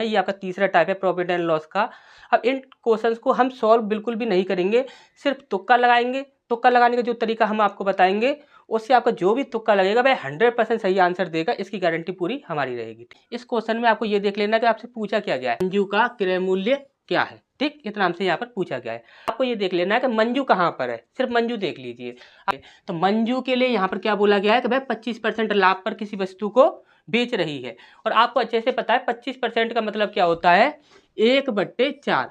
ये आपका तीसरा टाइप है प्रॉफिट एंड लॉस का। अब इन क्वेश्चंस को हम सॉल्व बिल्कुल भी नहीं करेंगे, सिर्फ तुक्का लगाएंगे। तुक्का लगाने का जो तरीका हम आपको बताएंगे, उससे आपका जो भी तुक्का लगेगा वह 100% सही आंसर देगा, इसकी गारंटी पूरी हमारी रहेगी। इस क्वेश्चन में आपको ये देख लेना कि आपसे पूछा क्या गया है, मंजू का क्रय मूल्य क्या है। ठीक, इतना हमसे यहाँ पर पूछा गया है। आपको ये देख लेना है कि मंजू कहाँ पर है, सिर्फ मंजू देख लीजिए। तो मंजू के लिए यहाँ पर क्या बोला गया है कि भाई 25% लाभ पर किसी वस्तु को बेच रही है। और आपको अच्छे से पता है 25% का मतलब क्या होता है, 1/4।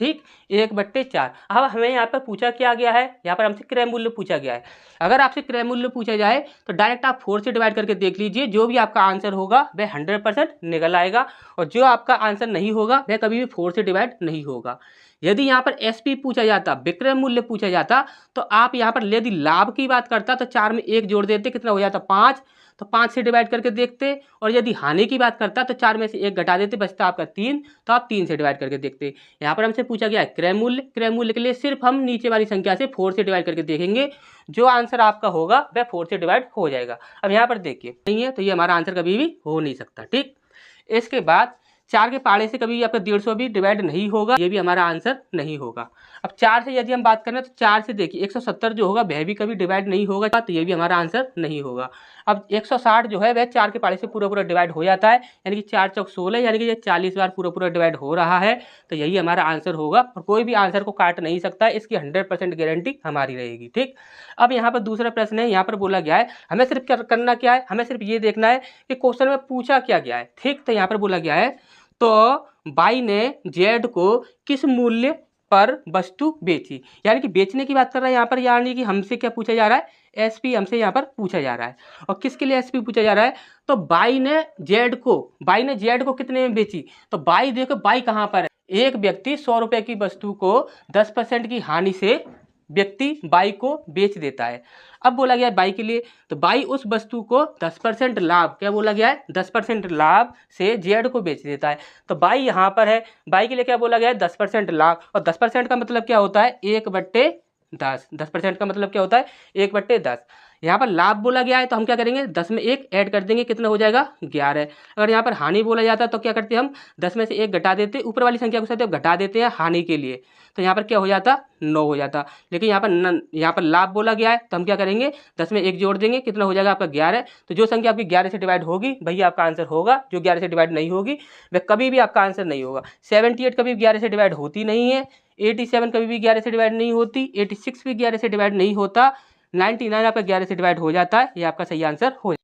ठीक, 1/4। अब हमें यहाँ पर पूछा क्या गया है, यहाँ पर हमसे क्रय मूल्य पूछा गया है। अगर आपसे क्रय मूल्य पूछा जाए तो डायरेक्ट आप 4 से डिवाइड करके देख लीजिए, जो भी आपका आंसर होगा वह 100% निकल आएगा। और जो आपका आंसर नहीं होगा वह कभी भी 4 से डिवाइड नहीं होगा। यदि यहाँ पर एसपी पूछा जाता, विक्रय मूल्य पूछा जाता, तो आप यहाँ पर यदि लाभ की बात करता तो 4 में 1 जोड़ देते, कितना हो जाता 5, तो 5 से डिवाइड करके देखते। और यदि हानि की बात करता तो 4 में से 1 घटा देते, बचता आपका 3, तो आप 3 से डिवाइड करके देखते। यहाँ पर हमसे पूछा गया है क्रय मूल्य। क्रय मूल्य के लिए सिर्फ हम नीचे वाली संख्या से 4 से डिवाइड करके देखेंगे, जो आंसर आपका होगा वह 4 से डिवाइड हो जाएगा। अब यहाँ पर देखिए नहीं है तो ये हमारा आंसर कभी भी हो नहीं सकता। ठीक, इसके बाद 4 के पाड़े से कभी आपका 150 भी डिवाइड नहीं होगा, ये भी हमारा आंसर नहीं होगा। अब 4 से यदि हम बात करें तो 4 से देखिए 170 जो होगा वह भी कभी डिवाइड नहीं होगा, तो ये भी हमारा आंसर नहीं होगा। अब 160 जो है वह 4 के पाड़े से पूरा पूरा डिवाइड हो जाता है, यानी कि 4 चौक 16, यानी कि ये 40 बार पूरा पूरा डिवाइड हो रहा है, तो यही हमारा आंसर होगा। और कोई भी आंसर को काट नहीं सकता, इसकी 100% गारंटी हमारी रहेगी। ठीक, अब यहाँ पर दूसरा प्रश्न है, यहाँ पर बोला गया है हमें सिर्फ करना क्या है, हमें सिर्फ ये देखना है कि क्वेश्चन में पूछा क्या गया है। ठीक, तो यहाँ पर बोला गया है तो बाई ने जेड को किस मूल्य पर वस्तु बेची, यानी कि बेचने की बात कर रहा है यहाँ पर, यानी कि हमसे क्या पूछा जा रहा है, एसपी हमसे यहाँ पर पूछा जा रहा है। और किसके लिए एसपी पूछा जा रहा है, तो बाई ने जेड को कितने में बेची। तो बाई देखो, बाई कहाँ पर है, एक व्यक्ति 100 रुपये की वस्तु को 10% की हानि से व्यक्ति बाई को बेच देता है। अब बोला गया है बाई के लिए, तो बाई उस वस्तु को 10% लाभ, क्या बोला गया है 10% लाभ से जेड को बेच देता है। तो बाई यहाँ पर है, बाई के लिए क्या बोला गया है 10% लाभ। और 10% का मतलब क्या होता है 1/10। 10% का मतलब क्या होता है 1/10। यहाँ पर लाभ बोला गया है तो हम क्या करेंगे 10 में 1 ऐड कर देंगे, कितना हो जाएगा 11। अगर यहाँ पर हानि बोला जाता है तो क्या करते हैं हम 10 में से 1 घटा देते, ऊपर वाली संख्या को साथ घटा देते हैं हानि के लिए, तो यहाँ पर क्या हो जाता 9 हो जाता। लेकिन यहाँ पर लाभ बोला गया है तो हम क्या करेंगे 10 में 1 जोड़ देंगे, कितना हो जाएगा आपका 11। तो जो संख्या आपकी 11 से डिवाइड होगी वही आपका आंसर होगा, जो 11 से डिवाइड नहीं होगी वह कभी भी आपका आंसर नहीं होगा। 78 कभी 11 से डिवाइड होती नहीं है, 87 कभी भी 11 से डिवाइड नहीं होती, 86 भी 11 से डिवाइड नहीं होता, 99 आपका 11 से डिवाइड हो जाता है, ये आपका सही आंसर हो